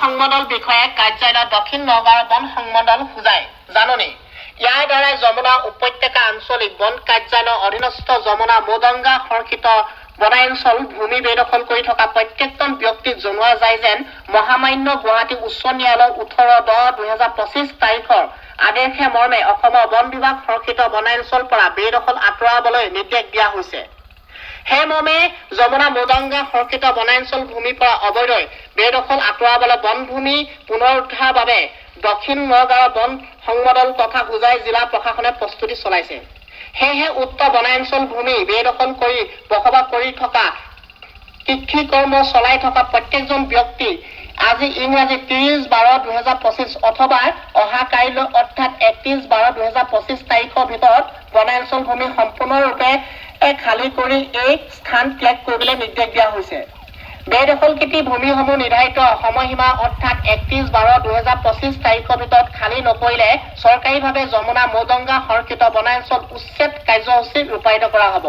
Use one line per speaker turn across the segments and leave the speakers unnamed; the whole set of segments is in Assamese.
সংমণ্ডল বিষয়াক কাৰ্যালয় দক্ষিণ নগাঁও বন সংমণ্ডল হোজাই জাননী ইয়াৰ দ্বাৰা যমুনা উপত্যকা আঞ্চলিক বন কাৰ্যালয়ৰ অধীনস্থ যমুনা মৌদঙ্গা সংৰক্ষিত বনাঞ্চল ভূমি বেদখল কৰি থকা প্ৰত্যেকজন ব্যক্তিক জনোৱা যায় যেন মহামান্য গুৱাহাটী উচ্চ ন্যায়ালয়ৰ 18/10/2025 তাৰিখৰ আদেশে মৰ্মে অসমৰ বন বিভাগ সংৰক্ষিত বনাঞ্চল পৰা বেদখল আঁতৰাবলৈ নিৰ্দেশ দিয়া হৈছে। সেই মৰ্মে যমুনা মৌদঙ্গা সংৰক্ষিত বনাঞ্চল ভূমিৰ পৰা অবৈধ বেদখল আঁতৰাবলৈ বনভূমি পুনৰুদ্ধাৰৰ বাবে দক্ষিণ নগাঁও বন সংমণ্ডল তথা হোজাই জিলা প্ৰশাসনে প্ৰস্তুতি চলাইছে। সেয়েহে উক্ত বনাঞ্চল ভূমি বেদখল কৰি বসবাস কৰি থকা কৃষি কৰ্ম চলাই থকা প্ৰত্যেকজন ব্যক্তি আজি ইংৰাজী 30/12/2025 অথবা অহা কাইলৈ অৰ্থাৎ 31/12/2025 তাৰিখৰ ভিতৰত বনাঞ্চল ভূমি সম্পূৰ্ণৰূপে খালী কৰি এই স্থান ত্যাগ কৰিবলৈ নিৰ্দেশ দিয়া হৈছে। বেদখলকৃত ভূমিসমূহ নিৰ্ধাৰিত সময়সীমা অৰ্থাৎ 31/12/2025 তাৰিখৰ ভিতৰত খালী নকৰিলে চৰকাৰীভাৱে যমুনা মৌদঙ্গা সংৰক্ষিত বনাঞ্চল উচ্ছেদ কাৰ্যসূচী ৰূপায়িত কৰা হ'ব।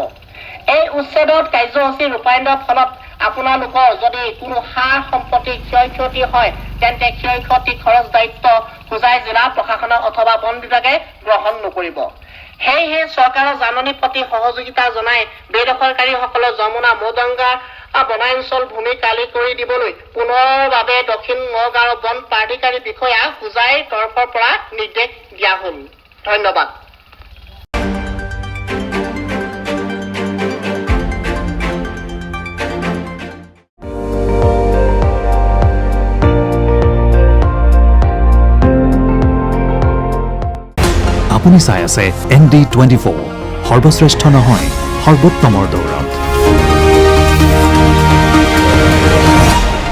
এই উচ্ছেদত কাৰ্যসূচী ৰূপায়ণৰ ফলত আপোনালোকৰ যদি কোনো সা সম্পত্তি ক্ষয়ক্ষতি হয় তেন্তে ক্ষয়ক্ষতি খৰচ দায়িত্ব হোজাই জিলা প্ৰশাসনৰ অথবা বন বিভাগে গ্ৰহণ নকৰিব। সেয়েহে চৰকাৰৰ জাননীৰ প্ৰতি সহযোগিতা জনাই বেদখলকাৰীসকলে যমুনা মৌদঙ্গা বনাঞ্চল ভূমি খালী কৰি দিবলৈ পুনৰ বাবে দক্ষিণ নগাঁও বন প্ৰাধিকাৰী বিষয়া হোজাইৰ তৰফৰ পৰা নিৰ্দেশ দিয়া হ'ল। ধন্যবাদ।
আপুনি চাই আছে ND24 সৰ্বশ্ৰেষ্ঠ নহয় সৰ্বোত্তমৰ দৌৰা।